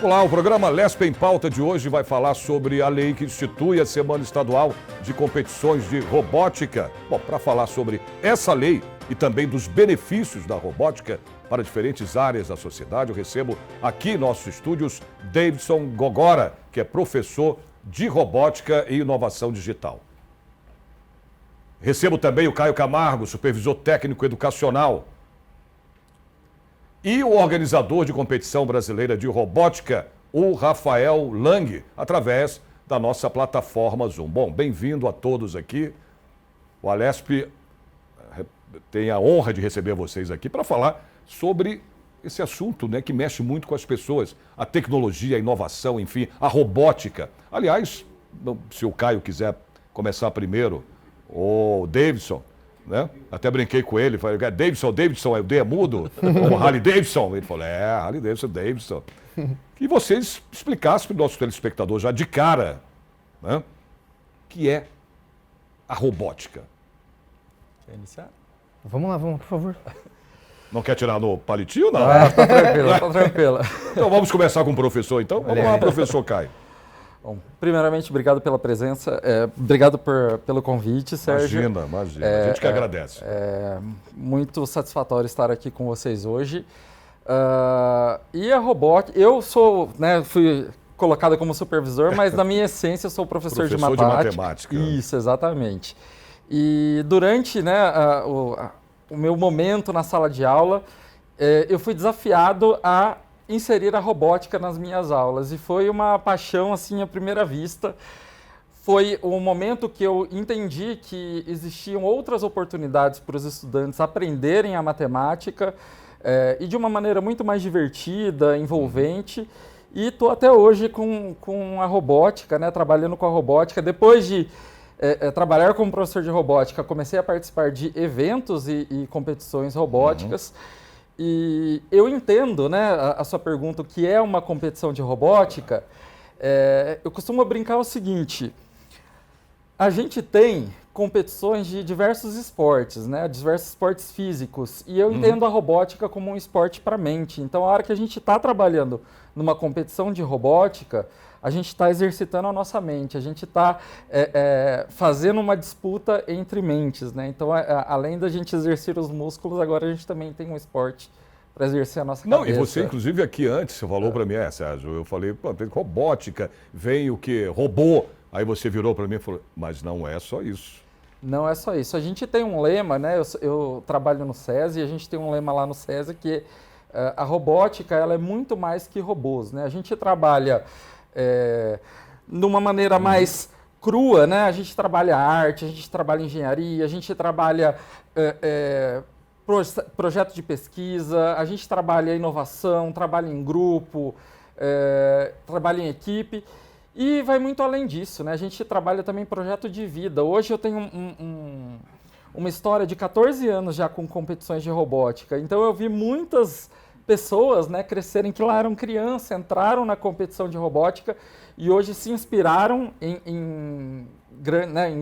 Olá, o programa Lesp em Pauta de hoje vai falar sobre a lei que institui a Semana Estadual de Competições de Robótica. Bom, para falar sobre essa lei e também dos benefícios da robótica para diferentes áreas da sociedade, eu recebo aqui em nossos estúdios Davidson Gogora, que é professor de robótica e inovação digital. Recebo também o Caio Camargo, supervisor técnico educacional. E o organizador de competição brasileira de robótica, o Rafael Lang, através da nossa plataforma Zoom. Bom, bem-vindo a todos aqui. O Alesp tem a honra de receber vocês aqui para falar sobre esse assunto, né, que mexe muito com as pessoas. A tecnologia, a inovação, enfim, a robótica. Aliás, se o Caio quiser começar primeiro, o Davidson, né? Até brinquei com ele, falei, Davidson, é o D é mudo? Ou Harley Davidson? Ele falou, Harley Davidson. Que vocês explicassem para o nosso telespectador já de cara, né, que é a robótica. Quer iniciar? Vamos lá, por favor. Não quer tirar no palitinho, não? Tá tranquilo, tá tranquilo. Então vamos começar com o professor, então? Vamos lá, professor Caio. Bom, primeiramente, obrigado pela presença, obrigado pelo convite, Sérgio. Imagina, a gente que agradece. É muito satisfatório estar aqui com vocês hoje. E a robótica, eu sou, né, fui colocado como supervisor, mas na minha essência eu sou professor de matemática. Isso, exatamente. E durante, né, o meu momento na sala de aula, eu fui desafiado a inserir a robótica nas minhas aulas e foi uma paixão assim à primeira vista. Foi o momento que eu entendi que existiam outras oportunidades para os estudantes aprenderem a matemática e de uma maneira muito mais divertida, envolvente. E estou até hoje com a robótica, né, trabalhando com a robótica. Depois de trabalhar como professor de robótica, comecei a participar de eventos e competições robóticas. E eu entendo, né, a sua pergunta, o que é uma competição de robótica. Eu costumo brincar o seguinte: a gente tem competições de diversos esportes, né, diversos esportes físicos, e eu entendo a robótica como um esporte para a mente. Então, a hora que a gente está trabalhando numa competição de robótica, a gente está exercitando a nossa mente, a gente está fazendo uma disputa entre mentes, né? Então, além da gente exercer os músculos, agora a gente também tem um esporte para exercer a nossa cabeça. Não, e você, inclusive, aqui antes, você falou para mim, Sérgio, eu falei, pô, tem robótica, vem o quê? Robô. Aí você virou para mim e falou, mas não é só isso. Não é só isso. A gente tem um lema, né? Eu trabalho no SESI e a gente tem um lema lá no SESI que a robótica ela é muito mais que robôs, né? A gente trabalha de uma maneira mais crua, né? A gente trabalha arte, a gente trabalha engenharia, a gente trabalha projeto de pesquisa, a gente trabalha inovação, trabalha em grupo, trabalha em equipe e vai muito além disso, né? A gente trabalha também projeto de vida. Hoje eu tenho uma história de 14 anos já com competições de robótica, então eu vi muitas pessoas, né, crescerem que lá eram crianças, entraram na competição de robótica e hoje se inspiraram em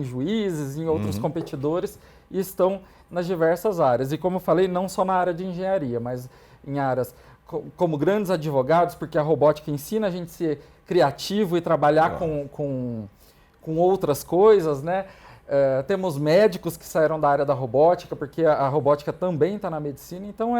juízes, em outros competidores e estão nas diversas áreas. E como eu falei, não só na área de engenharia, mas em áreas como grandes advogados, porque a robótica ensina a gente a ser criativo e trabalhar com outras coisas, né? Temos médicos que saíram da área da robótica, porque a robótica também está na medicina, então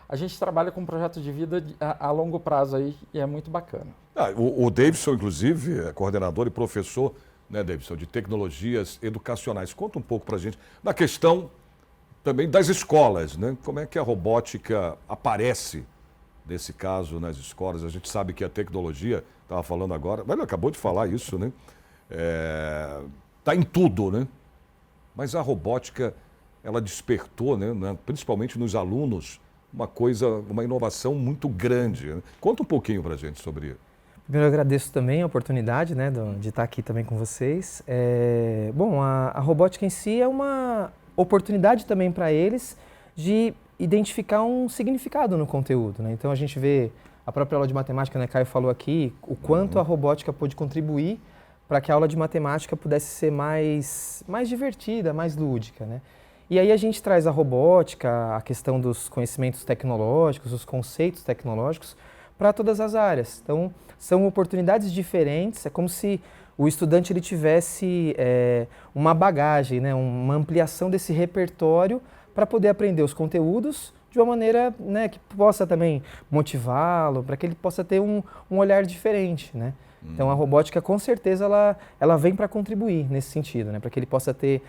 a gente trabalha com um projeto de vida a longo prazo aí e é muito bacana. O Davidson, inclusive, é coordenador e professor, né, Davidson, de tecnologias educacionais. Conta um pouco para a gente na questão também das escolas, né? Como é que a robótica aparece, nesse caso, nas escolas? A gente sabe que a tecnologia, estava falando agora, mas ele acabou de falar isso, né? Está em tudo, né? Mas a robótica, ela despertou, né, principalmente nos alunos, uma inovação muito grande, né? Conta um pouquinho para a gente sobre isso. Primeiro, eu agradeço também a oportunidade, né, de estar aqui também com vocês. Bom, a robótica em si é uma oportunidade também para eles de identificar um significado no conteúdo, né? Então a gente vê a própria aula de matemática, né, Caio falou aqui, o quanto a robótica pôde contribuir para que a aula de matemática pudesse ser mais divertida, mais lúdica, né? E aí a gente traz a robótica, a questão dos conhecimentos tecnológicos, os conceitos tecnológicos, para todas as áreas. Então, são oportunidades diferentes, é como se o estudante ele tivesse uma bagagem, né, uma ampliação desse repertório para poder aprender os conteúdos de uma maneira, né, que possa também motivá-lo, para que ele possa ter um olhar diferente, né? Então a robótica com certeza ela vem para contribuir nesse sentido, né? Para que ele possa ter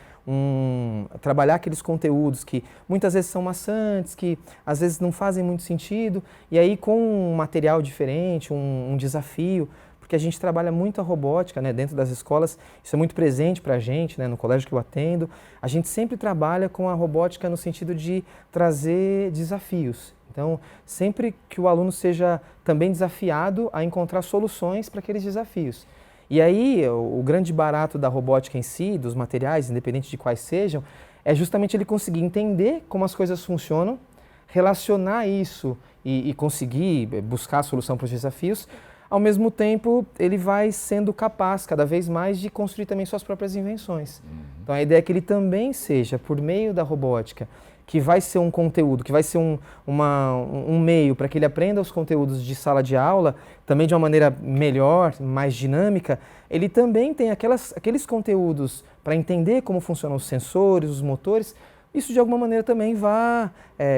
trabalhar aqueles conteúdos que muitas vezes são maçantes, que às vezes não fazem muito sentido, e aí com um material diferente, um desafio, porque a gente trabalha muito a robótica, né, dentro das escolas, isso é muito presente para a gente, né, no colégio que eu atendo, a gente sempre trabalha com a robótica no sentido de trazer desafios. Então, sempre que o aluno seja também desafiado a encontrar soluções para aqueles desafios. E aí, o grande barato da robótica em si, dos materiais, independente de quais sejam, é justamente ele conseguir entender como as coisas funcionam, relacionar isso e conseguir buscar a solução para os desafios. Ao mesmo tempo, ele vai sendo capaz, cada vez mais, de construir também suas próprias invenções. Então, a ideia é que ele também seja, por meio da robótica, que vai ser um conteúdo, que vai ser um meio para que ele aprenda os conteúdos de sala de aula, também de uma maneira melhor, mais dinâmica, ele também tem aqueles conteúdos para entender como funcionam os sensores, os motores. Isso, de alguma maneira, também vai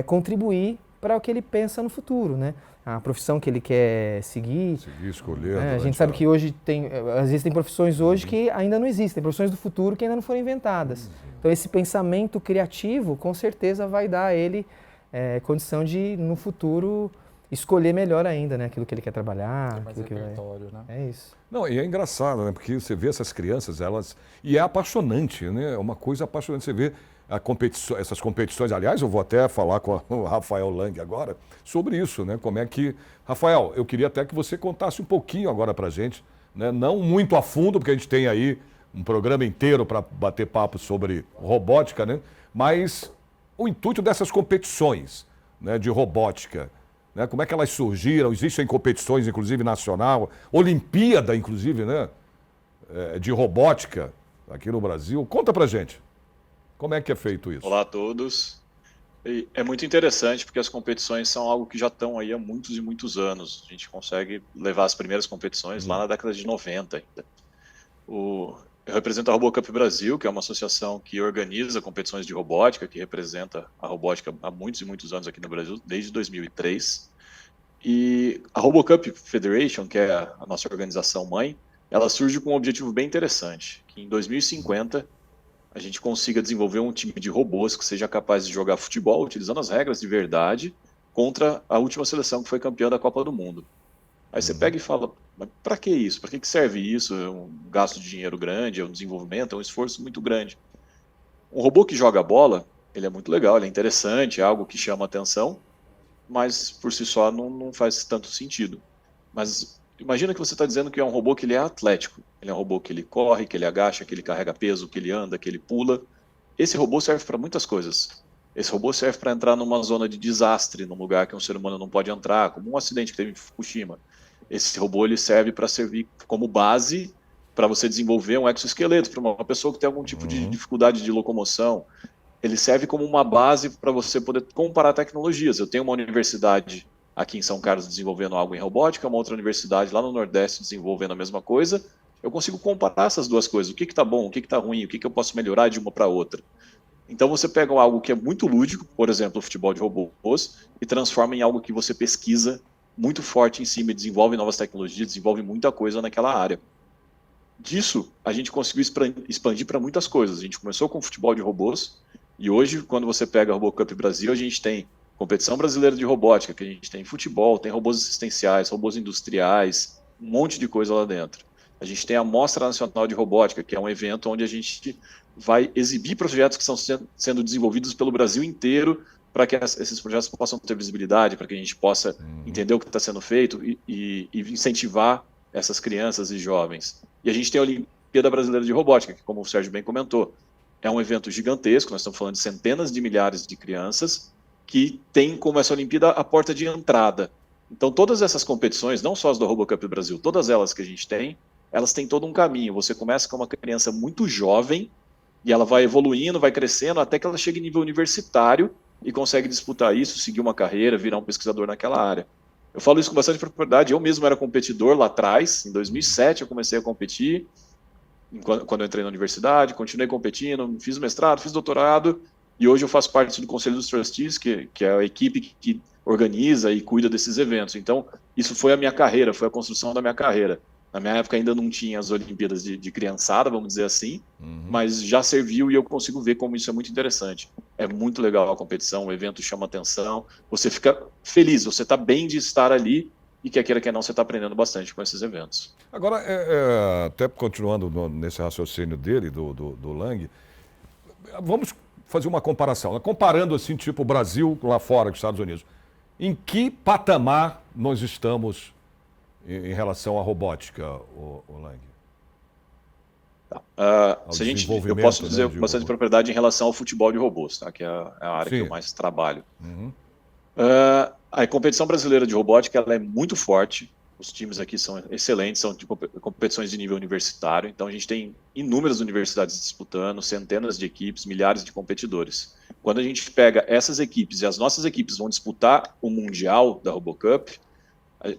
contribuir para o que ele pensa no futuro, né? A profissão que ele quer seguir. Escolher. A gente sabe que hoje existem profissões hoje que ainda não existem, profissões do futuro que ainda não foram inventadas. Então esse pensamento criativo, com certeza, vai dar a ele condição de, no futuro, escolher melhor ainda, né, aquilo que ele quer trabalhar. Tem mais repertório, né? É isso. Não, e é engraçado, né? Porque você vê essas crianças, elas... E é apaixonante, né? É uma coisa apaixonante. Você vê essas competições. Aliás, eu vou até falar com o Rafael Lang agora sobre isso, né? Como é que... Rafael, eu queria até que você contasse um pouquinho agora pra gente, né? Não muito a fundo, porque a gente tem aí um programa inteiro para bater papo sobre robótica, né? Mas o intuito dessas competições, né, de robótica, né? Como é que elas surgiram? Existem competições, inclusive nacional, Olimpíada, inclusive, né, de robótica aqui no Brasil. Conta pra gente. Como é que é feito isso? Olá a todos. É muito interessante porque as competições são algo que já estão aí há muitos e muitos anos. A gente consegue levar as primeiras competições lá na década de 90 ainda. Eu represento a RoboCup Brasil, que é uma associação que organiza competições de robótica, que representa a robótica há muitos e muitos anos aqui no Brasil, desde 2003. E a RoboCup Federation, que é a nossa organização mãe, ela surge com um objetivo bem interessante, que em 2050 a gente consiga desenvolver um time de robôs que seja capaz de jogar futebol utilizando as regras de verdade contra a última seleção que foi campeã da Copa do Mundo. Aí você pega e fala, mas para que isso? Para que serve isso? É um gasto de dinheiro grande, é um desenvolvimento, é um esforço muito grande. Um robô que joga bola, ele é muito legal, ele é interessante, é algo que chama atenção, mas por si só não faz tanto sentido. Mas imagina que você está dizendo que é um robô que ele é atlético. Ele é um robô que ele corre, que ele agacha, que ele carrega peso, que ele anda, que ele pula. Esse robô serve para muitas coisas. Esse robô serve para entrar numa zona de desastre, num lugar que um ser humano não pode entrar, como um acidente que teve em Fukushima. Esse robô ele serve para servir como base para você desenvolver um exoesqueleto para uma pessoa que tem algum tipo de dificuldade de locomoção. Ele serve como uma base para você poder comparar tecnologias. Eu tenho uma universidade aqui em São Carlos desenvolvendo algo em robótica, uma outra universidade lá no Nordeste desenvolvendo a mesma coisa. Eu consigo comparar essas duas coisas. O que está bom, o que está ruim, o que eu posso melhorar de uma para outra. Então você pega algo que é muito lúdico, por exemplo, o futebol de robôs, e transforma em algo que você pesquisa muito forte em cima e desenvolve novas tecnologias, desenvolve muita coisa naquela área. Disso, a gente conseguiu expandir para muitas coisas. A gente começou com futebol de robôs, e hoje, quando você pega a RoboCup Brasil, a gente tem competição brasileira de robótica, que a gente tem futebol, tem robôs assistenciais, robôs industriais, um monte de coisa lá dentro. A gente tem a Mostra Nacional de Robótica, que é um evento onde a gente vai exibir projetos que estão sendo desenvolvidos pelo Brasil inteiro para que esses projetos possam ter visibilidade, para que a gente possa entender o que está sendo feito e incentivar essas crianças e jovens. E a gente tem a Olimpíada Brasileira de Robótica, que, como o Sérgio bem comentou, é um evento gigantesco, nós estamos falando de centenas de milhares de crianças que tem como essa Olimpíada a porta de entrada. Então todas essas competições, não só as do RoboCup Brasil, todas elas que a gente tem, elas têm todo um caminho. Você começa com uma criança muito jovem e ela vai evoluindo, vai crescendo, até que ela chega em nível universitário e consegue disputar isso, seguir uma carreira, virar um pesquisador naquela área. Eu falo isso com bastante propriedade. Eu mesmo era competidor lá atrás. Em 2007 eu comecei a competir, quando eu entrei na universidade, continuei competindo, fiz mestrado, fiz doutorado, e hoje eu faço parte do Conselho dos Trustees, que é a equipe que organiza e cuida desses eventos. Então, isso foi a minha carreira, foi a construção da minha carreira. Na minha época ainda não tinha as Olimpíadas de criançada, vamos dizer assim, mas já serviu e eu consigo ver como isso é muito interessante. É muito legal a competição, o evento chama atenção, você fica feliz, você está bem de estar ali e quer queira, quer não, você está aprendendo bastante com esses eventos. Agora, até continuando nesse raciocínio dele, do Lang, vamos fazer uma comparação. Comparando assim, tipo o Brasil lá fora, com os Estados Unidos. Em que patamar nós estamos em relação à robótica, o Lang? Eu posso dizer com bastante propriedade em relação ao futebol de robôs, tá? Que é a área que eu mais trabalho. A competição brasileira de robótica ela é muito forte. Os times aqui são excelentes, são competições de nível universitário. Então a gente tem inúmeras universidades disputando, centenas de equipes, milhares de competidores. Quando a gente pega essas equipes e as nossas equipes vão disputar o Mundial da RoboCup,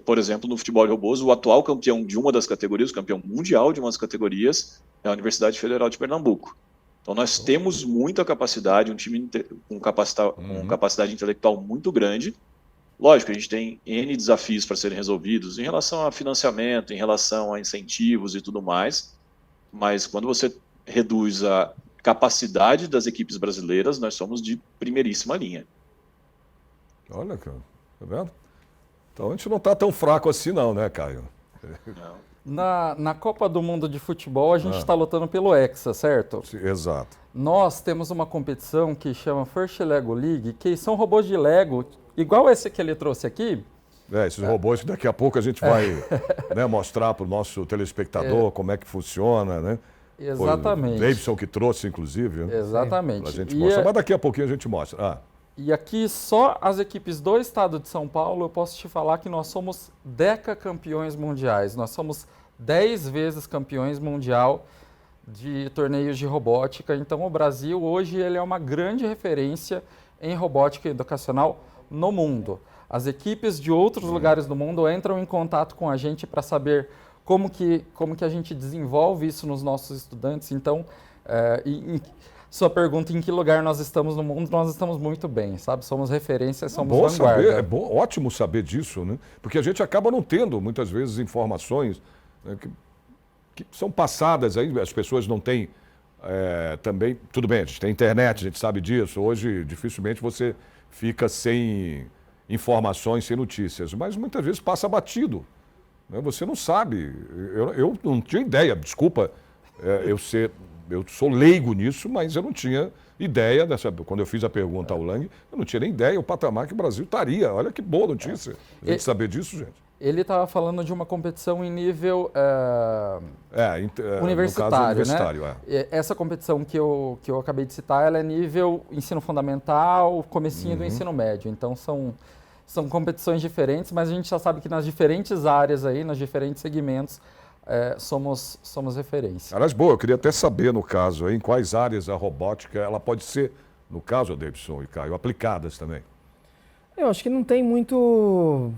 por exemplo, no futebol de robôs, o atual campeão de uma das categorias, o campeão mundial de uma das categorias, é a Universidade Federal de Pernambuco. Então nós temos muita capacidade, um time com capacidade intelectual muito grande. Lógico, a gente tem N desafios para serem resolvidos em relação a financiamento, em relação a incentivos e tudo mais, mas quando você reduz a capacidade das equipes brasileiras, nós somos de primeiríssima linha. Olha, cara, tá vendo? Então a gente não está tão fraco assim não, né, Caio? Não. Na Copa do Mundo de Futebol, a gente está lutando pelo Hexa, certo? Sim, exato. Nós temos uma competição que chama First Lego League, que são robôs de Lego, igual esse que ele trouxe aqui. Esses robôs que daqui a pouco a gente vai mostrar para o nosso telespectador como é que funciona, né? Exatamente. Foi o Davidson que trouxe, inclusive. Né? Exatamente. Para a gente mostrar, mas daqui a pouquinho a gente mostra. E aqui só as equipes do estado de São Paulo, eu posso te falar que nós somos decacampeões mundiais. Nós somos 10 vezes campeões mundial de torneios de robótica. Então o Brasil hoje ele é uma grande referência em robótica educacional no mundo. As equipes de outros lugares do mundo entram em contato com a gente para saber como que a gente desenvolve isso nos nossos estudantes. Então, sua pergunta em que lugar nós estamos no mundo, nós estamos muito bem, sabe? Somos referência, somos vanguarda. Ótimo saber disso, né? Porque a gente acaba não tendo, muitas vezes, informações, né, que são passadas aí, as pessoas não têm também... Tudo bem, a gente tem internet, a gente sabe disso. Hoje, dificilmente você fica sem informações, sem notícias, mas muitas vezes passa batido. Né? Você não sabe. Eu não tinha ideia, desculpa eu sou leigo nisso, mas eu não tinha ideia quando eu fiz a pergunta ao Lang, eu não tinha nem ideia o patamar que o Brasil estaria. Olha que boa notícia a gente saber disso, gente. Ele estava falando de uma competição em nível universitário, no caso, universitário, né? Essa competição que eu acabei de citar, ela é nível ensino fundamental, comecinho do ensino médio. Então são competições diferentes, mas a gente já sabe que nas diferentes áreas aí, nos diferentes segmentos, somos referência. Aliás, boa, eu queria até saber, no caso, em quais áreas a robótica ela pode ser, no caso, Davidson e Caio, aplicadas também. Eu acho que não tem muito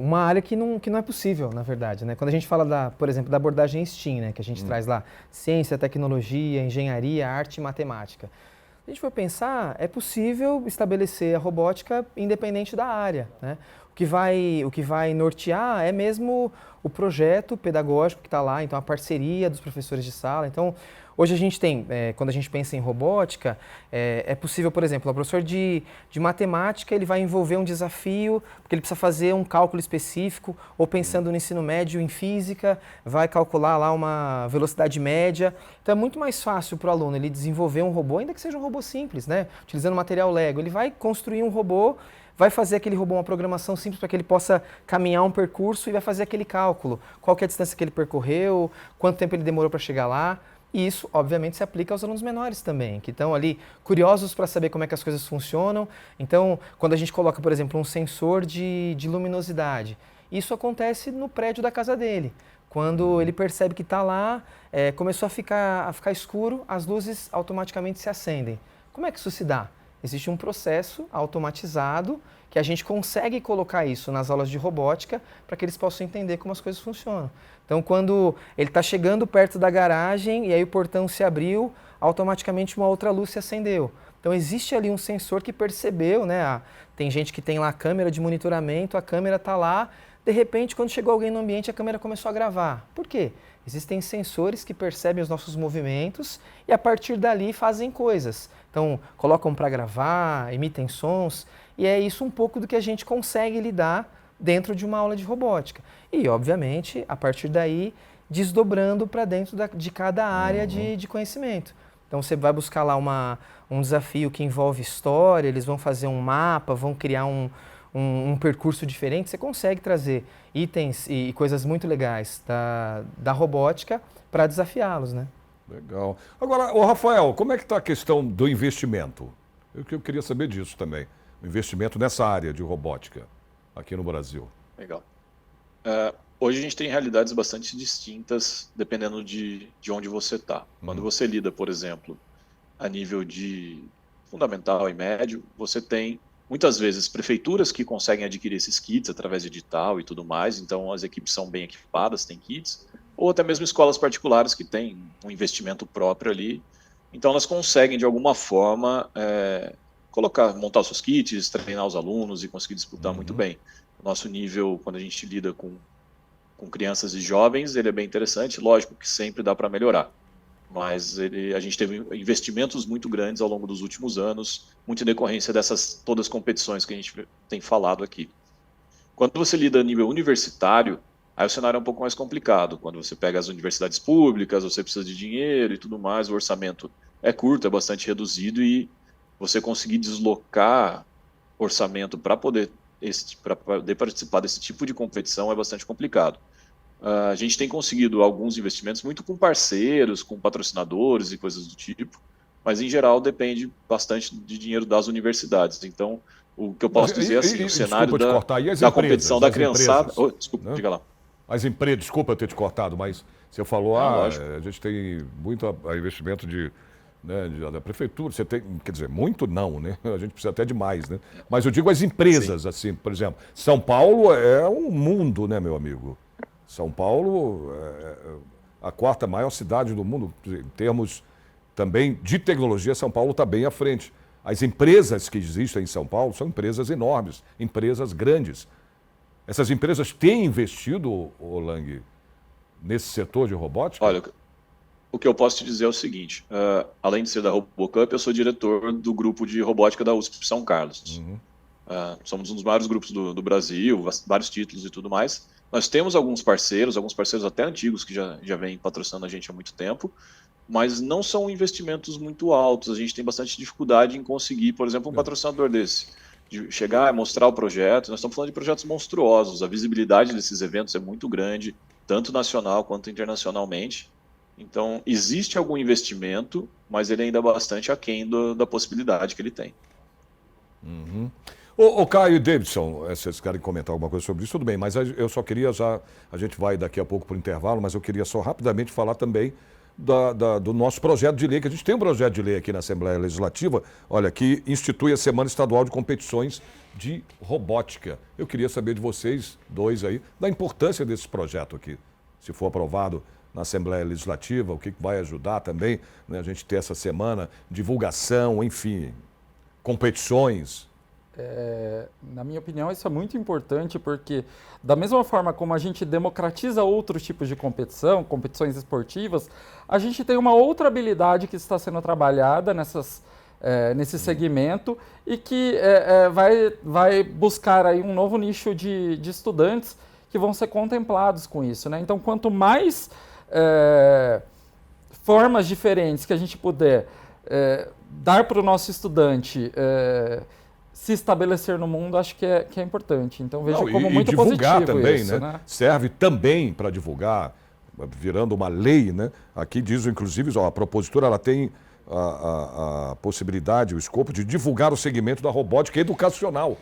uma área que não é possível, na verdade. Né? Quando a gente fala, por exemplo, da abordagem STEAM, né? Que a gente traz lá ciência, tecnologia, engenharia, arte e matemática. Se a gente for pensar, é possível estabelecer a robótica independente da área. Né? O que vai nortear é mesmo o projeto pedagógico que está lá, então a parceria dos professores de sala. Então, hoje a gente tem, quando a gente pensa em robótica, é possível, por exemplo, o professor de matemática ele vai envolver um desafio, porque ele precisa fazer um cálculo específico, ou pensando no ensino médio em física, vai calcular lá uma velocidade média. Então é muito mais fácil para o aluno ele desenvolver um robô, ainda que seja um robô simples, né? Utilizando material Lego. Ele vai construir um robô, vai fazer aquele robô uma programação simples para que ele possa caminhar um percurso e vai fazer aquele cálculo. Qual que é a distância que ele percorreu, quanto tempo ele demorou para chegar lá. E isso, obviamente, se aplica aos alunos menores também, que estão ali curiosos para saber como é que as coisas funcionam. Então, quando a gente coloca, por exemplo, um sensor de luminosidade, isso acontece no prédio da casa dele. Quando ele percebe que está lá, começou a ficar escuro, as luzes automaticamente se acendem. Como é que isso se dá? Existe um processo automatizado que a gente consegue colocar isso nas aulas de robótica para que eles possam entender como as coisas funcionam. Então, quando ele está chegando perto da garagem e aí o portão se abriu, automaticamente uma outra luz se acendeu. Então, existe ali um sensor que percebeu, né? Tem gente que tem lá a câmera de monitoramento, a câmera está lá, de repente, quando chegou alguém no ambiente, a câmera começou a gravar. Por quê? Existem sensores que percebem os nossos movimentos e, a partir dali, fazem coisas. Então, colocam para gravar, emitem sons, e é isso um pouco do que a gente consegue lidar dentro de uma aula de robótica. E, obviamente, a partir daí, desdobrando para dentro de cada área de conhecimento. Então, você vai buscar lá um desafio que envolve história, eles vão fazer um mapa, vão criar um percurso diferente, você consegue trazer itens e coisas muito legais da robótica para desafiá-los, né? Legal. Agora, ô Rafael, como é que está a questão do investimento? Eu queria saber disso também. O investimento nessa área de robótica aqui no Brasil. Legal. Hoje a gente tem realidades bastante distintas dependendo de onde você está. Quando você lida, por exemplo, a nível de fundamental e médio, você tem muitas vezes prefeituras que conseguem adquirir esses kits através de edital e tudo mais, então as equipes são bem equipadas, têm kits, ou até mesmo escolas particulares que têm um investimento próprio ali, então elas conseguem de alguma forma montar os seus kits, treinar os alunos e conseguir disputar muito bem. O nosso nível, quando a gente lida com crianças e jovens, ele é bem interessante, lógico que sempre dá para melhorar. Mas a gente teve investimentos muito grandes ao longo dos últimos anos, muito em decorrência dessas todas as competições que a gente tem falado aqui. Quando você lida a nível universitário, aí o cenário é um pouco mais complicado. Quando você pega as universidades públicas, você precisa de dinheiro e tudo mais, o orçamento é curto, é bastante reduzido e você conseguir deslocar orçamento para poder participar desse tipo de competição é bastante complicado. A gente tem conseguido alguns investimentos muito com parceiros, com patrocinadores e coisas do tipo, mas em geral depende bastante de dinheiro das universidades. Então, o que eu posso dizer é assim, o cenário da competição da criançada... Desculpa, diga lá. As empresas, desculpa eu ter te cortado, mas você falou, a gente tem muito investimento da prefeitura, você tem, quer dizer, muito não, né? A gente precisa até de mais, né? Mas eu digo as empresas, Sim. assim, por exemplo, São Paulo é um mundo, né, meu amigo? São Paulo é a quarta maior cidade do mundo, em termos também de tecnologia, São Paulo está bem à frente. As empresas que existem em São Paulo são empresas enormes, empresas grandes. Essas empresas têm investido, Lang, nesse setor de robótica? Olha, o que eu posso te dizer é o seguinte, além de ser da RoboCup, eu sou diretor do grupo de robótica da USP São Carlos. Somos um dos maiores grupos do Brasil, vários títulos e tudo mais. Nós temos alguns parceiros até antigos que já vêm patrocinando a gente há muito tempo, mas não são investimentos muito altos. A gente tem bastante dificuldade em conseguir, por exemplo, um patrocinador desse, de chegar e mostrar o projeto. Nós estamos falando de projetos monstruosos, a visibilidade desses eventos é muito grande, tanto nacional quanto internacionalmente. Então, existe algum investimento, mas ele ainda é bastante aquém da possibilidade que ele tem. Ô Caio e Davidson, vocês querem comentar alguma coisa sobre isso? Tudo bem, mas eu só queria a gente vai daqui a pouco para o intervalo, mas eu queria só rapidamente falar também do nosso projeto de lei, que a gente tem um projeto de lei aqui na Assembleia Legislativa, olha, que institui a Semana Estadual de Competições de Robótica. Eu queria saber de vocês dois aí, da importância desse projeto aqui, se for aprovado na Assembleia Legislativa, o que vai ajudar também, né, a gente ter essa semana, divulgação, enfim, competições. Na minha opinião, isso é muito importante porque, da mesma forma como a gente democratiza outros tipos de competição, competições esportivas, a gente tem uma outra habilidade que está sendo trabalhada nesse segmento e que vai buscar aí um novo nicho de estudantes que vão ser contemplados com isso, né? Então, quanto mais formas diferentes que a gente puder dar para o nosso estudante se estabelecer no mundo, acho que é importante. Então vejo como muito divulgar positivo também, isso, né? Serve também para divulgar, virando uma lei, né? Aqui diz, inclusive, a propositura ela tem a possibilidade, o escopo de divulgar o segmento da robótica educacional.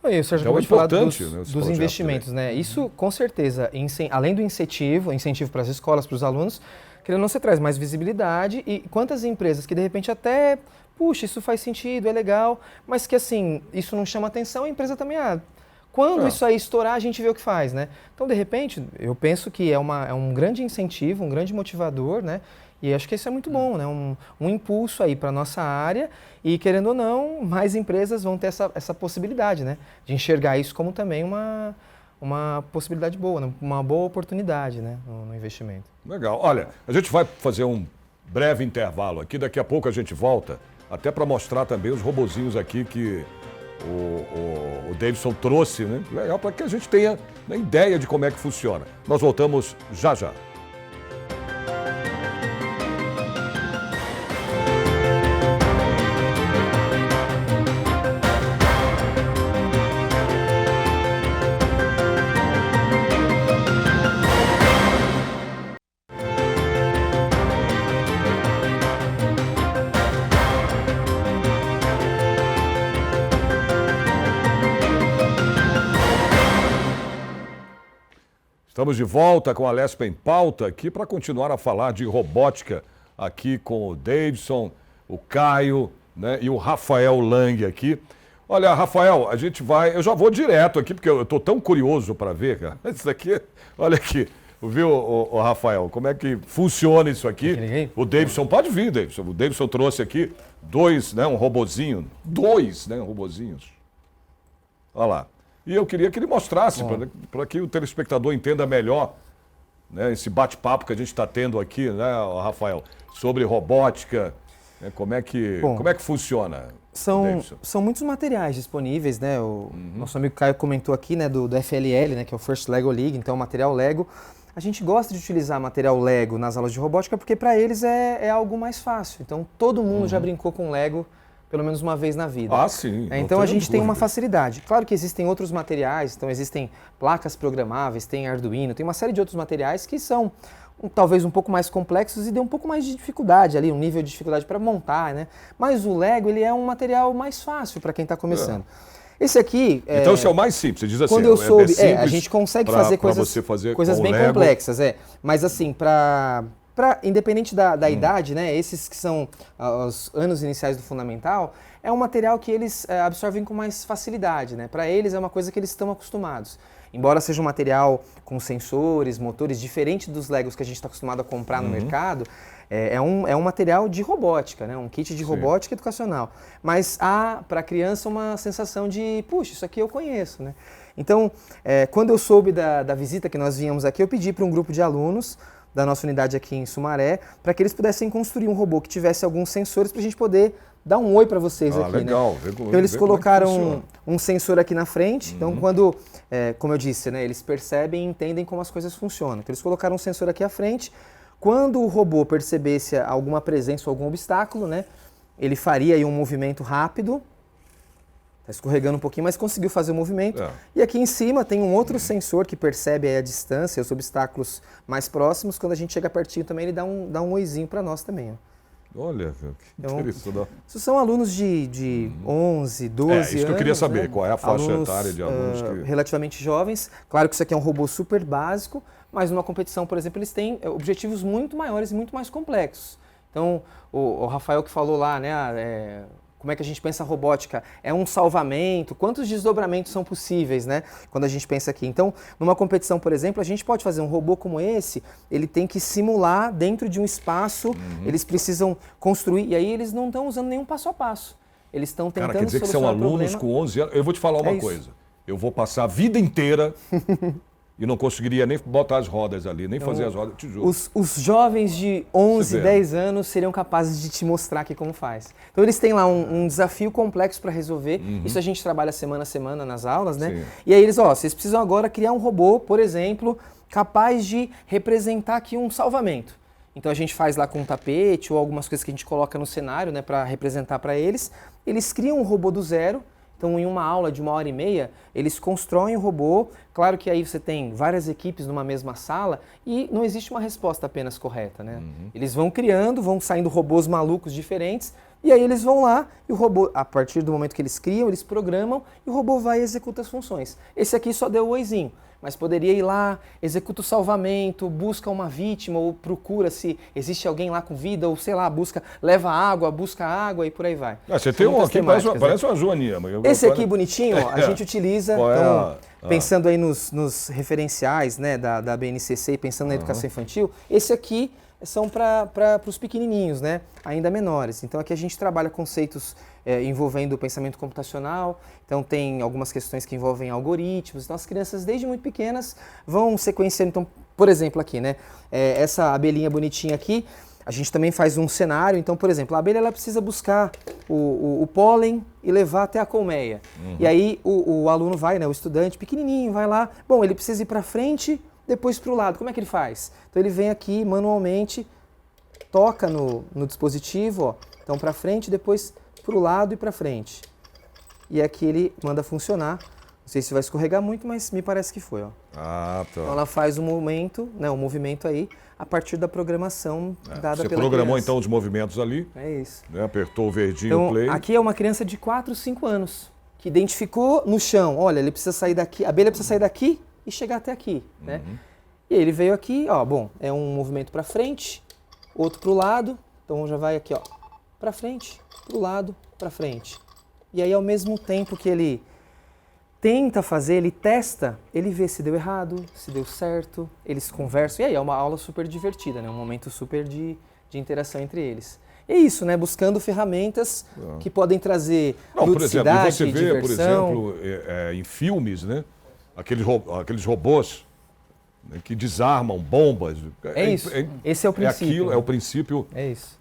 O Sérgio acabou de falar dos investimentos, né? Isso, com certeza, além do incentivo para as escolas, para os alunos, querendo ou não, você traz mais visibilidade e quantas empresas que, de repente, até puxa, isso faz sentido, é legal, mas que assim, isso não chama atenção, a empresa também, quando isso aí estourar, a gente vê o que faz, né? Então, de repente, eu penso que é um grande incentivo, um grande motivador, né? E acho que isso é muito bom, né? Um impulso aí para a nossa área e, querendo ou não, mais empresas vão ter essa possibilidade, né? De enxergar isso como também uma possibilidade boa, né? Uma boa oportunidade, né? No investimento. Legal. Olha, a gente vai fazer um breve intervalo aqui, daqui a pouco a gente volta, até para mostrar também os robozinhos aqui que o Davidson trouxe, né? Legal, para que a gente tenha uma ideia de como é que funciona. Nós voltamos já já. Estamos de volta com a Alesp em Pauta aqui para continuar a falar de robótica aqui com o Davidson, o Caio, né, e o Rafael Lang aqui. Olha, Rafael, a gente vai... Eu já vou direto aqui, porque eu estou tão curioso para ver, cara. Isso aqui, olha aqui. Viu, o Rafael, como é que funciona isso aqui? O Davidson, pode vir, Davidson. O Davidson trouxe aqui dois, né, um robozinho. Dois, né, robozinhos. Olha lá. E eu queria que ele mostrasse, para que o telespectador entenda melhor, né, esse bate-papo que a gente está tendo aqui, né, Rafael, sobre robótica, né, como é que funciona? São muitos materiais disponíveis, né? O nosso amigo Caio comentou aqui, né, do FLL, né, que é o First Lego League, então material Lego. A gente gosta de utilizar material Lego nas aulas de robótica porque para eles é algo mais fácil. Então todo mundo já brincou com Lego pelo menos uma vez na vida. Ah, sim. Então a gente tem uma facilidade. Claro que existem outros materiais, então existem placas programáveis, tem Arduino, tem uma série de outros materiais que são talvez um pouco mais complexos e dê um pouco mais de dificuldade ali, um nível de dificuldade para montar, né? Mas o Lego, ele é um material mais fácil para quem está começando. Esse aqui... Então esse é o mais simples, você diz assim, quando eu soube, a gente consegue fazer coisas bem Lego. complexas, mas assim, independente da idade, né, esses que são os anos iniciais do fundamental, é um material que eles absorvem com mais facilidade, né? Para eles é uma coisa que eles estão acostumados. Embora seja um material com sensores, motores, diferente dos Legos que a gente está acostumado a comprar no mercado, é um material de robótica, né? Um kit de robótica educacional. Mas há para a criança uma sensação de, puxa, isso aqui eu conheço, né? Então, quando eu soube da visita que nós vínhamos aqui, eu pedi para um grupo de alunos da nossa unidade aqui em Sumaré, para que eles pudessem construir um robô que tivesse alguns sensores para a gente poder dar um oi para vocês aqui. Legal. Né? Então eles colocaram um sensor aqui na frente, então quando, como eu disse, né, eles percebem e entendem como as coisas funcionam. Então eles colocaram um sensor aqui à frente, quando o robô percebesse alguma presença ou algum obstáculo, né, ele faria aí um movimento rápido, está escorregando um pouquinho, mas conseguiu fazer o movimento. E aqui em cima tem um outro sensor que percebe aí a distância, os obstáculos mais próximos. Quando a gente chega pertinho também, ele dá um oizinho para nós também. Olha, que interessante. Isso são alunos de 11, 12 anos. Isso que eu queria saber, né? Qual é a faixa alunos, etária de alunos que... relativamente jovens. Claro que isso aqui é um robô super básico, mas numa competição, por exemplo, eles têm objetivos muito maiores e muito mais complexos. Então, o Rafael que falou lá, né, como é que a gente pensa a robótica? É um salvamento? Quantos desdobramentos são possíveis, né? Quando a gente pensa aqui. Então, numa competição, por exemplo, a gente pode fazer um robô como esse, ele tem que simular dentro de um espaço, eles precisam construir, e aí eles não estão usando nenhum passo a passo. Eles estão tentando quer dizer que são alunos com 11 anos. Eu vou te falar uma coisa. Eu vou passar a vida inteira e não conseguiria nem botar as rodas ali, nem fazer as rodas, te juro. Os jovens de 11, 10 anos seriam capazes de te mostrar aqui como faz. Então eles têm lá um desafio complexo para resolver. Isso a gente trabalha semana a semana nas aulas, né? Sim. E aí eles, vocês precisam agora criar um robô, por exemplo, capaz de representar aqui um salvamento. Então a gente faz lá com um tapete ou algumas coisas que a gente coloca no cenário, né, para representar para eles. Eles criam um robô do zero. Então, em uma aula de 1h30, eles constroem o robô. Claro que aí você tem várias equipes numa mesma sala e não existe uma resposta apenas correta, né? Eles vão criando, vão saindo robôs malucos diferentes E aí eles vão lá e o robô, a partir do momento que eles criam, eles programam e o robô vai e executa as funções. Esse aqui só deu o oizinho, mas poderia ir lá, executa o salvamento, busca uma vítima ou procura se existe alguém lá com vida, ou sei lá, leva água, busca água e por aí vai. Você tem um aqui, parece uma joaninha. Esse aqui bonitinho, ó, a gente utiliza, então, pensando aí nos referenciais, né, da BNCC e pensando na educação infantil, esse aqui são para os pequenininhos, né, ainda menores. Então aqui a gente trabalha conceitos envolvendo o pensamento computacional, então tem algumas questões que envolvem algoritmos. Então as crianças desde muito pequenas vão sequenciando. Então, por exemplo, aqui, né, essa abelhinha bonitinha aqui, a gente também faz um cenário. Então, por exemplo, a abelha ela precisa buscar o pólen e levar até a colmeia. E aí o aluno vai, né, o estudante pequenininho vai lá, bom, ele precisa ir para frente, depois para o lado. Como é que ele faz? Então ele vem aqui manualmente, toca no dispositivo, ó, então para frente, depois para o lado e para frente. E aqui ele manda funcionar. Não sei se vai escorregar muito, mas me parece que foi, ó. Ah, tá. Então ela faz um movimento aí a partir da programação dada pela Você programou criança. então os movimentos ali. É isso. Né, apertou o verdinho, Então, play. aqui é uma criança de 4, 5 anos que identificou no chão, olha, ele precisa sair daqui, a abelha precisa sair daqui e chegar até aqui, né? E ele veio aqui, ó, bom, é um movimento para frente, outro para o lado, então já vai aqui, ó, para frente, para o lado, para frente. E aí ao mesmo tempo que ele tenta fazer, ele testa, ele vê se deu errado, se deu certo, eles conversam, e aí é uma aula super divertida, né? Um momento super de interação entre eles. E é isso, né? Buscando ferramentas que podem trazer ludicidade, por exemplo, você vê, diversão. por exemplo, em filmes, né? Aqueles robôs, né, que desarmam bombas. É isso. Esse é o princípio. É aquilo, é o princípio. É isso.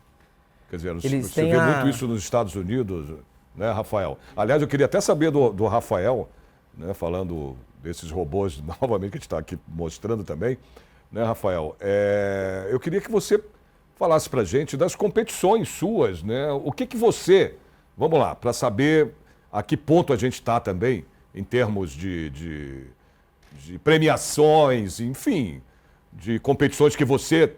Quer dizer, Eles você vê muito isso nos Estados Unidos, né, Rafael? Aliás, eu queria até saber do Rafael, né, falando desses robôs, novamente, que a gente está aqui mostrando também, né, Rafael? Eu queria que você falasse para a gente das competições suas, né? O que você, vamos lá, para saber a que ponto a gente está também, em termos de premiações, enfim, de competições que você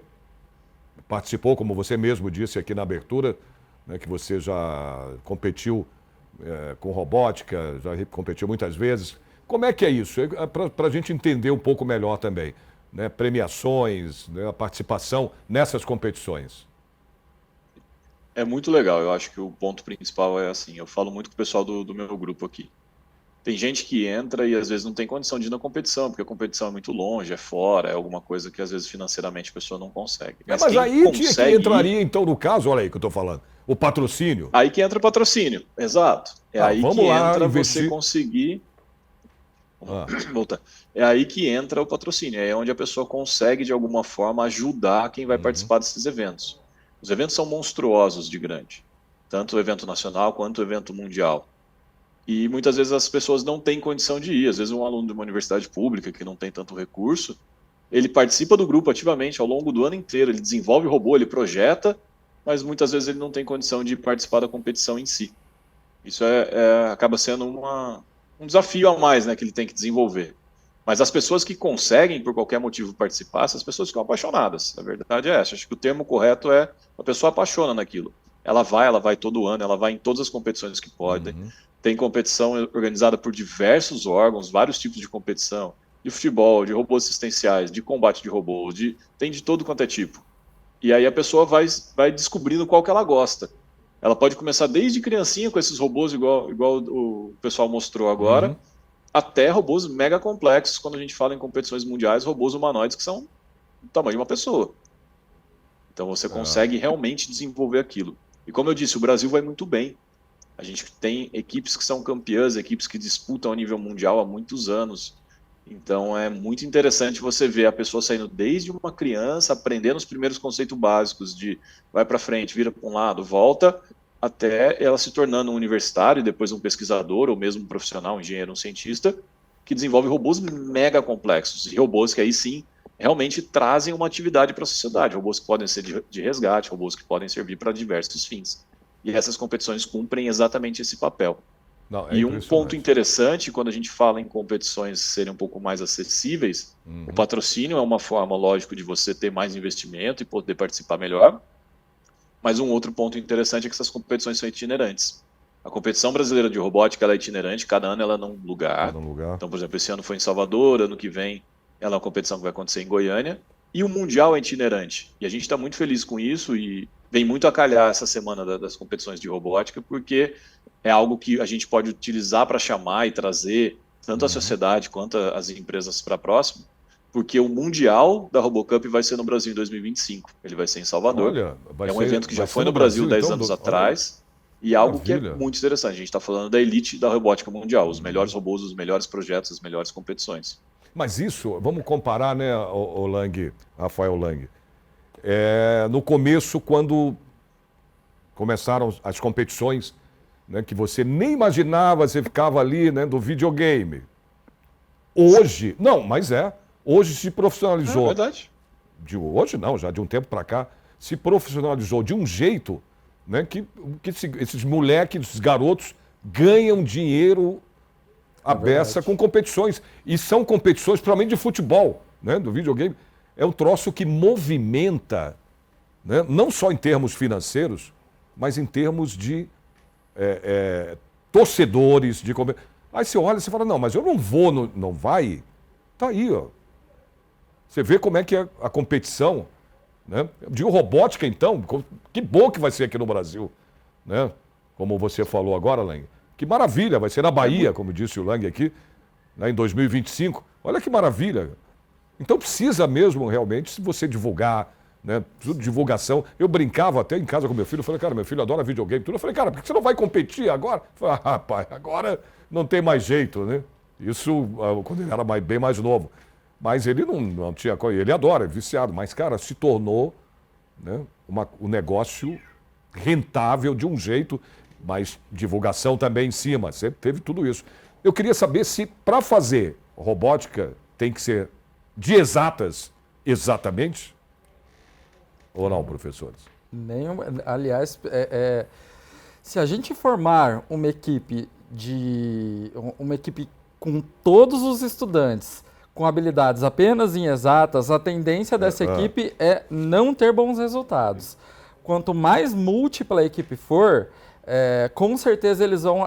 participou, como você mesmo disse aqui na abertura, né, que você já competiu com robótica, já competiu muitas vezes. Como é que é isso? Para a gente entender um pouco melhor também, né, premiações, né, a participação nessas competições. É muito legal. Eu acho que o ponto principal é assim, eu falo muito com o pessoal do meu grupo aqui. Tem gente que entra e às vezes não tem condição de ir na competição, porque a competição é muito longe, é fora, é alguma coisa que às vezes financeiramente a pessoa não consegue. Mas aí que entraria, então, no caso, olha aí que eu estou falando, o patrocínio. Aí que entra o patrocínio, exato. É aí que entra investir. Você conseguir... Voltar. É aí que entra o patrocínio, é onde a pessoa consegue, de alguma forma, ajudar quem vai participar desses eventos. Os eventos são monstruosos de grande, tanto o evento nacional quanto o evento mundial. E muitas vezes as pessoas não têm condição de ir. Às vezes um aluno de uma universidade pública que não tem tanto recurso, ele participa do grupo ativamente ao longo do ano inteiro, ele desenvolve o robô, ele projeta, mas muitas vezes ele não tem condição de participar da competição em si. Isso acaba sendo um desafio a mais, né, que ele tem que desenvolver. Mas as pessoas que conseguem, por qualquer motivo, participar, essas pessoas ficam apaixonadas. A verdade é essa. Acho que o termo correto é a pessoa apaixona naquilo. Ela vai todo ano, ela vai em todas as competições que pode. Tem competição organizada por diversos órgãos, vários tipos de competição, de futebol, de robôs assistenciais, de combate de robôs, tem de todo quanto é tipo. E aí a pessoa vai descobrindo qual que ela gosta. Ela pode começar desde criancinha com esses robôs, igual o pessoal mostrou agora, até robôs mega complexos, quando a gente fala em competições mundiais, robôs humanoides que são do tamanho de uma pessoa. Então você consegue realmente desenvolver aquilo. E como eu disse, o Brasil vai muito bem. A gente tem equipes que são campeãs, equipes que disputam a nível mundial há muitos anos. Então é muito interessante você ver a pessoa saindo desde uma criança, aprendendo os primeiros conceitos básicos de vai para frente, vira para um lado, volta, até ela se tornando um universitário, depois um pesquisador, ou mesmo um profissional, um engenheiro, um cientista, que desenvolve robôs mega complexos, e robôs que aí sim realmente trazem uma atividade para a sociedade, robôs que podem ser de resgate, robôs que podem servir para diversos fins. E essas competições cumprem exatamente esse papel. E um ponto interessante, quando a gente fala em competições serem um pouco mais acessíveis, o patrocínio é uma forma, lógico, de você ter mais investimento e poder participar melhor. Mas um outro ponto interessante é que essas competições são itinerantes. A competição brasileira de robótica ela é itinerante, cada ano ela é num lugar. Então, por exemplo, esse ano foi em Salvador, ano que vem ela é uma competição que vai acontecer em Goiânia. E o Mundial é itinerante. E a gente está muito feliz com isso e vem muito a calhar essa semana das competições de robótica, porque é algo que a gente pode utilizar para chamar e trazer tanto a sociedade quanto as empresas para próximo, porque o Mundial da RoboCup vai ser no Brasil em 2025. Ele vai ser em Salvador. Olha, é um evento que já foi no Brasil 10 anos atrás. E algo que é muito interessante. A gente está falando da elite da robótica mundial, os melhores robôs, os melhores projetos, as melhores competições. Mas isso, vamos comparar, né, o Lang, Rafael Lang. No começo, quando começaram as competições, né, que você nem imaginava, você ficava ali, né, do videogame. Hoje, não, mas hoje se profissionalizou. É verdade. Hoje não, já de um tempo para cá, se profissionalizou de um jeito, né, que esses moleques, esses garotos ganham dinheiro à beça com competições. E são competições, principalmente de futebol, né, do videogame. É um troço que movimenta, né, não só em termos financeiros, mas em termos de torcedores. Aí você olha e você fala, não, mas eu não vou, não vai. Tá aí, ó. Você vê como é que é a competição, né? De robótica, então, que bom que vai ser aqui no Brasil, né? Como você falou agora, Lang. Que maravilha, vai ser na Bahia, como disse o Lang aqui, né, em 2025. Olha que maravilha. Então precisa mesmo, realmente, se você divulgar, né? Divulgação. Eu brincava até em casa com meu filho, eu falei, cara, meu filho adora videogame, tudo. Eu falei, cara, por que você não vai competir agora? Eu falei, rapaz, agora não tem mais jeito, né? Isso quando ele era bem mais novo. Mas ele não tinha coisa. Ele adora, é viciado. Mas, cara, se tornou, né, um negócio rentável de um jeito, mas divulgação também em cima. Sempre teve tudo isso. Eu queria saber se, para fazer robótica, tem que ser de exatas, exatamente? Ou não, professores? Aliás, se a gente formar uma equipe com todos os estudantes com habilidades apenas em exatas, a tendência dessa equipe é não ter bons resultados. Quanto mais múltipla a equipe for, com certeza eles vão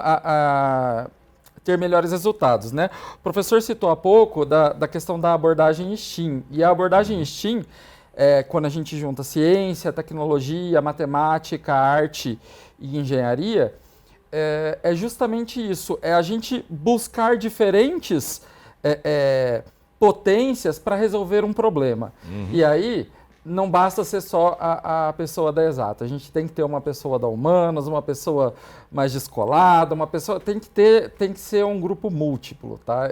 ter melhores resultados, né? O professor citou há pouco da questão da abordagem STEAM. E a abordagem STEAM, quando a gente junta ciência, tecnologia, matemática, arte e engenharia, é justamente isso. É a gente buscar diferentes potências para resolver um problema. E aí, não basta ser só a pessoa da exata. A gente tem que ter uma pessoa da humanas, uma pessoa mais descolada, uma pessoa... Tem que ser um grupo múltiplo, tá?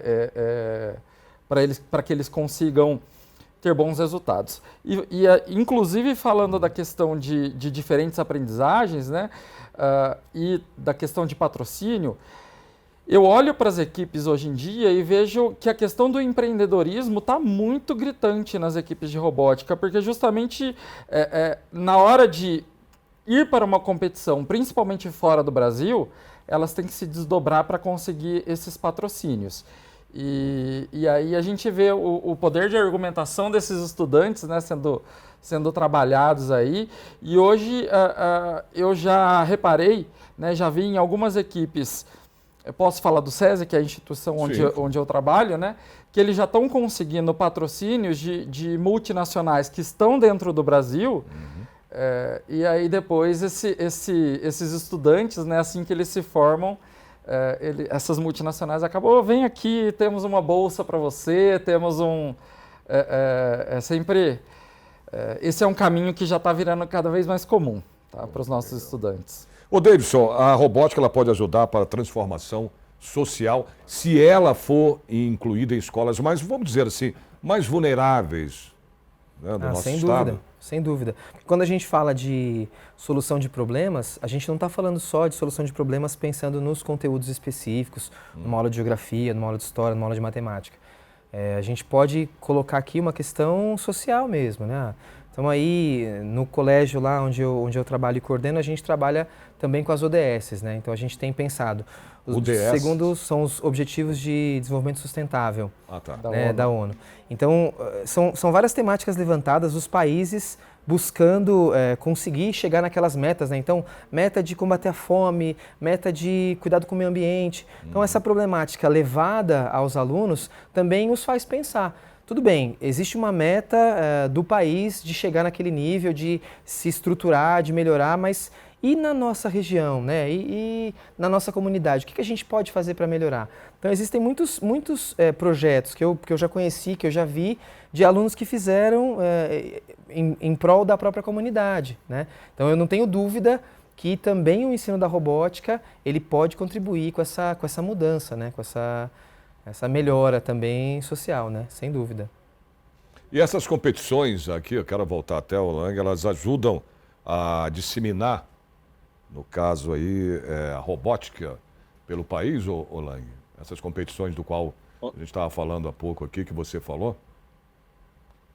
Para que eles consigam ter bons resultados. Inclusive, falando da questão de diferentes aprendizagens, né? E da questão de patrocínio, eu olho para as equipes hoje em dia e vejo que a questão do empreendedorismo está muito gritante nas equipes de robótica, porque justamente na hora de ir para uma competição, principalmente fora do Brasil, elas têm que se desdobrar para conseguir esses patrocínios. E aí a gente vê o poder de argumentação desses estudantes, né, sendo trabalhados aí. E hoje eu já reparei, né, já vi em algumas equipes... Eu posso falar do SESI, que é a instituição onde eu trabalho, né? Que eles já estão conseguindo patrocínios de multinacionais que estão dentro do Brasil. E aí depois esses estudantes, né, assim que eles se formam, essas multinacionais acabam, vem aqui, temos uma bolsa para você, temos esse é um caminho que já está virando cada vez mais comum, tá, para os nossos estudantes. Ô, Davidson, a robótica ela pode ajudar para a transformação social se ela for incluída em escolas mais, vamos dizer assim, mais vulneráveis, né, do nosso estado? Sem dúvida. Quando a gente fala de solução de problemas, a gente não está falando só de solução de problemas pensando nos conteúdos específicos, numa aula de geografia, numa aula de história, numa aula de matemática. A gente pode colocar aqui uma questão social mesmo, né? Então aí, no colégio lá onde eu trabalho e coordeno, a gente trabalha também com as ODS, né? Então a gente tem pensado, segundo são os Objetivos de Desenvolvimento Sustentável, tá. Da ONU. Então são várias temáticas levantadas, os países buscando conseguir chegar naquelas metas, né? Então, meta de combater a fome, meta de cuidado com o meio ambiente. Então, essa problemática levada aos alunos também os faz pensar. Tudo bem, existe uma meta do país de chegar naquele nível, de se estruturar, de melhorar, mas e na nossa região, né? E na nossa comunidade? O que a gente pode fazer para melhorar? Então, existem muitos projetos que eu já conheci, que eu já vi, de alunos que fizeram em prol da própria comunidade, né? Então, eu não tenho dúvida que também o ensino da robótica ele pode contribuir com essa mudança, né? Com essa melhora também social, né? Sem dúvida. E essas competições aqui, eu quero voltar até o Lang, elas ajudam a disseminar, no caso aí, a robótica pelo país, ô Lang? Essas competições do qual a gente estava falando há pouco aqui, que você falou?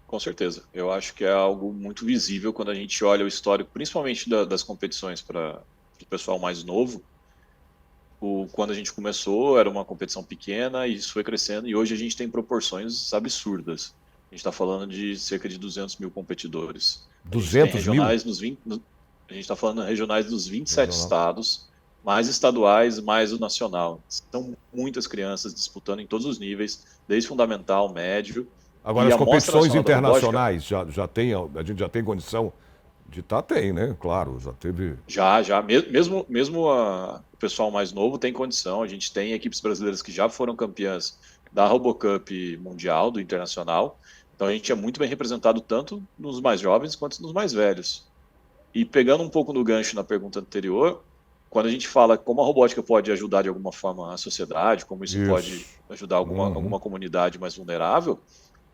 Com certeza. Eu acho que é algo muito visível quando a gente olha o histórico, principalmente das competições para o pessoal mais novo. Quando a gente começou, era uma competição pequena e isso foi crescendo, e hoje a gente tem proporções absurdas. A gente está falando de cerca de 200 mil competidores. 200 mil? A gente está falando de regionais dos 27 estados, mais estaduais, mais o nacional. São muitas crianças disputando em todos os níveis, desde fundamental, médio. Agora, as competições internacionais, já tem, a gente já tem condição de estar, tem, né? Claro, já teve... Já. Mesmo o pessoal mais novo tem condição. A gente tem equipes brasileiras que já foram campeãs da RoboCup Mundial, do Internacional. Então a gente é muito bem representado tanto nos mais jovens quanto nos mais velhos. E pegando um pouco no gancho na pergunta anterior, quando a gente fala como a robótica pode ajudar de alguma forma a sociedade, como isso pode ajudar alguma comunidade mais vulnerável,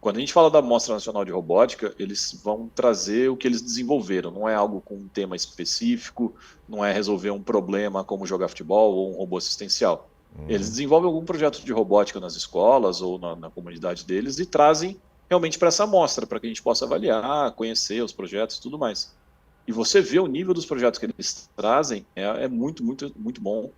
quando a gente fala da Mostra Nacional de Robótica, eles vão trazer o que eles desenvolveram. Não é algo com um tema específico, não é resolver um problema como jogar futebol ou um robô assistencial. Eles desenvolvem algum projeto de robótica nas escolas ou na comunidade deles e trazem realmente para essa mostra, para que a gente possa avaliar, conhecer os projetos e tudo mais. E você vê o nível dos projetos que eles trazem, é muito, muito, muito bom.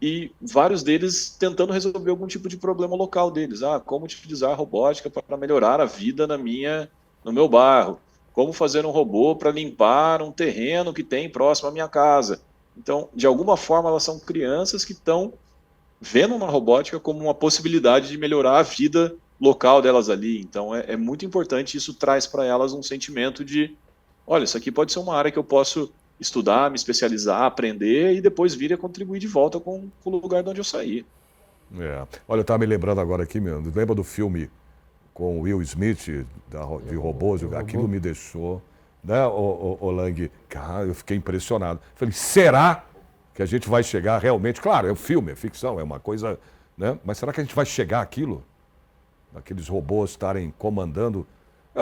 E vários deles tentando resolver algum tipo de problema local deles. Como utilizar a robótica para melhorar a vida no meu bairro. Como fazer um robô para limpar um terreno que tem próximo à minha casa. Então, de alguma forma, elas são crianças que estão vendo na robótica como uma possibilidade de melhorar a vida local delas ali. Então, é muito importante. Isso traz para elas um sentimento de, olha, isso aqui pode ser uma área que eu posso estudar, me especializar, aprender e depois vir a contribuir de volta com o lugar de onde eu saí. Olha, eu estava me lembrando agora aqui, lembra do filme com o Will Smith, de robôs? Aquilo me deixou, né, o Lang? Cara, eu fiquei impressionado. Falei, será que a gente vai chegar realmente? Claro, é um filme, é ficção, é uma coisa, né? Mas será que a gente vai chegar àquilo? Aqueles robôs estarem comandando?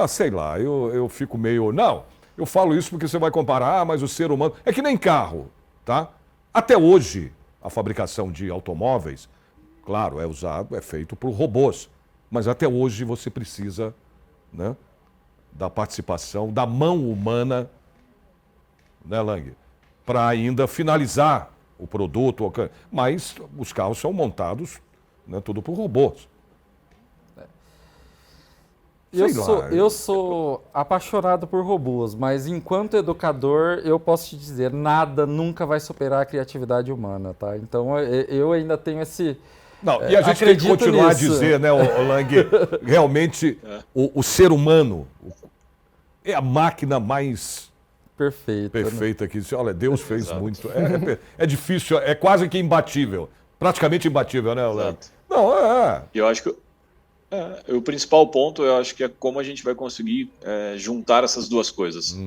Sei lá, eu fico meio... Não! Eu falo isso porque você vai comparar, mas o ser humano... É que nem carro, tá? Até hoje, a fabricação de automóveis, claro, é feito por robôs. Mas até hoje você precisa, né, da participação, da mão humana, né, Lang? Para ainda finalizar o produto. Mas os carros são montados, né, tudo por robôs. Eu sou apaixonado por robôs, mas enquanto educador, eu posso te dizer, nada nunca vai superar a criatividade humana, tá? Então, eu ainda tenho esse... Não, e a gente tem que continuar a dizer, né, Lang, realmente o ser humano é a máquina mais perfeita que... Olha, Deus fez Exato. muito. É difícil, é quase que imbatível. Praticamente imbatível, né, Lang? Não, Eu acho que o principal ponto, eu acho que é como a gente vai conseguir juntar essas duas coisas.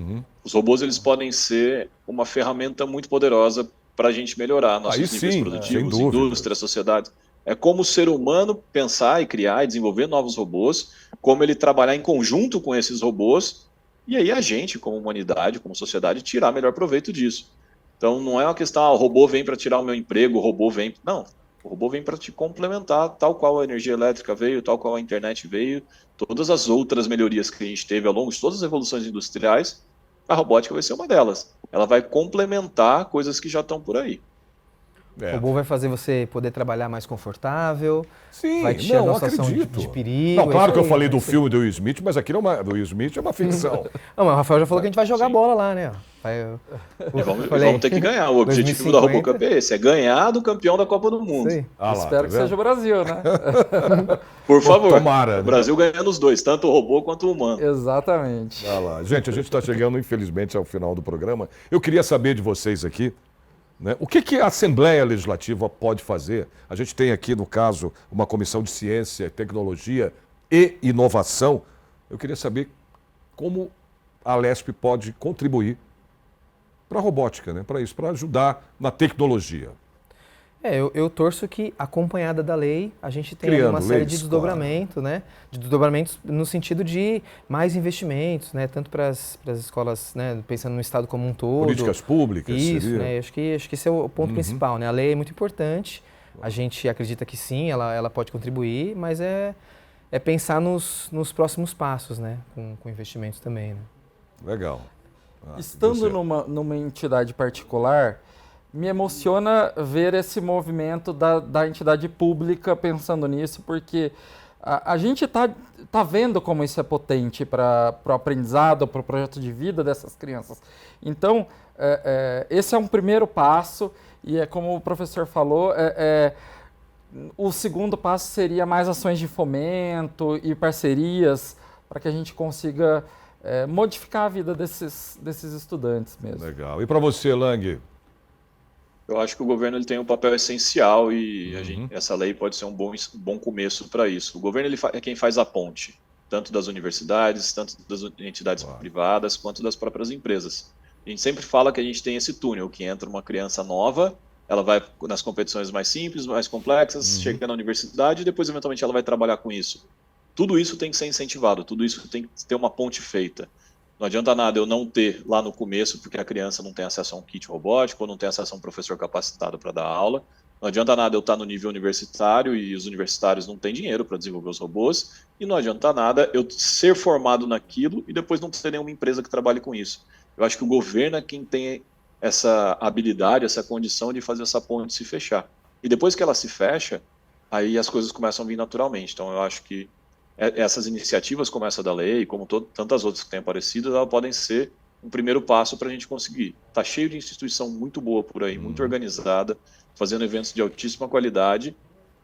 Os robôs, eles podem ser uma ferramenta muito poderosa para a gente melhorar nossos níveis produtivos, indústria, sociedade. É como o ser humano pensar e criar e desenvolver novos robôs, como ele trabalhar em conjunto com esses robôs, e aí a gente, como humanidade, como sociedade, tirar melhor proveito disso. Então, não é uma questão, o robô vem para tirar o meu emprego, o robô vem... Não. O robô vem para te complementar, tal qual a energia elétrica veio, tal qual a internet veio, todas as outras melhorias que a gente teve ao longo de todas as evoluções industriais, a robótica vai ser uma delas. Ela vai complementar coisas que já estão por aí. O robô vai fazer você poder trabalhar mais confortável, Sim, vai te tirar não, da situação acredito. de perigo. Não, claro que eu aí, falei do isso aí. filme do Will Smith, mas aqui do Will Smith é uma ficção. Não, mas o Rafael já falou que a gente vai jogar bola lá, né? Vamos ter que ganhar. O objetivo da RoboCup é esse, é ganhar do campeão da Copa do Mundo. Espero que seja o Brasil, né? Por favor, tomara. O Brasil ganhando os dois, tanto o robô quanto o humano. Exatamente. Olha lá. Gente, a gente está chegando, infelizmente, ao final do programa. Eu queria saber de vocês aqui, né, o que a Assembleia Legislativa pode fazer? A gente tem aqui, no caso, uma comissão de ciência, tecnologia e inovação. Eu queria saber como a Alesp pode contribuir para a robótica, né, para isso, para ajudar na tecnologia. Eu torço que, acompanhada da lei, a gente tenha Criando uma série leis, de desdobramento, né? De desdobramentos no sentido de mais investimentos, né? Tanto para as escolas, né? Pensando no Estado como um todo. Políticas públicas, isso, seria? né? Acho que esse é o ponto principal, né? A lei é muito importante, a gente acredita que sim, ela pode contribuir, mas é pensar nos próximos passos, né? Com investimentos também, né? Legal. Estando numa entidade particular, me emociona ver esse movimento da entidade pública pensando nisso, porque a gente tá vendo como isso é potente para o aprendizado, para o projeto de vida dessas crianças. Então, esse é um primeiro passo e é como o professor falou, o segundo passo seria mais ações de fomento e parcerias para que a gente consiga modificar a vida desses estudantes mesmo. Legal. E para você, Lang? Eu acho que o governo ele tem um papel essencial e essa lei pode ser um bom começo para isso. O governo é quem faz a ponte, tanto das universidades, tanto das entidades privadas, quanto das próprias empresas. A gente sempre fala que a gente tem esse túnel, que entra uma criança nova, ela vai nas competições mais simples, mais complexas, chega na universidade e depois, eventualmente, ela vai trabalhar com isso. Tudo isso tem que ser incentivado, tudo isso tem que ter uma ponte feita. Não adianta nada eu não ter lá no começo, porque a criança não tem acesso a um kit robótico, ou não tem acesso a um professor capacitado para dar aula. Não adianta nada eu estar no nível universitário e os universitários não têm dinheiro para desenvolver os robôs. E não adianta nada eu ser formado naquilo e depois não ter nenhuma empresa que trabalhe com isso. Eu acho que o governo é quem tem essa habilidade, essa condição de fazer essa ponte se fechar. E depois que ela se fecha, aí as coisas começam a vir naturalmente. Então eu acho que essas iniciativas como essa da lei, como tantas outras que têm aparecido, elas podem ser um primeiro passo para a gente conseguir. Está cheio de instituição muito boa por aí, muito organizada, fazendo eventos de altíssima qualidade,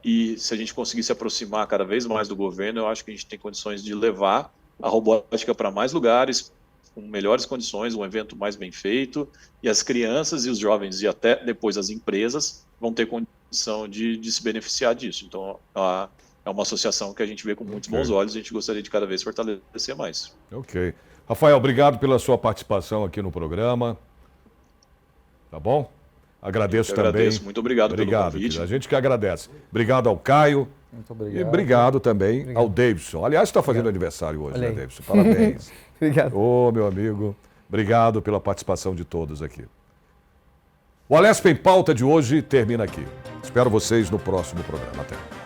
e se a gente conseguir se aproximar cada vez mais do governo, eu acho que a gente tem condições de levar a robótica para mais lugares, com melhores condições, um evento mais bem feito, e as crianças e os jovens, e até depois as empresas, vão ter condição de se beneficiar disso. Então, é uma associação que a gente vê com muitos bons olhos e a gente gostaria de cada vez fortalecer mais. Ok. Rafael, obrigado pela sua participação aqui no programa. Tá bom? Agradeço também. Agradeço. Muito obrigado pelo convite. A gente que agradece. Obrigado ao Caio. Muito obrigado. E obrigado também ao Davidson. Aliás, está fazendo aniversário hoje, né, Davidson? Parabéns. Obrigado. Ô, meu amigo. Obrigado pela participação de todos aqui. O Alesp em Pauta de hoje termina aqui. Espero vocês no próximo programa. Até.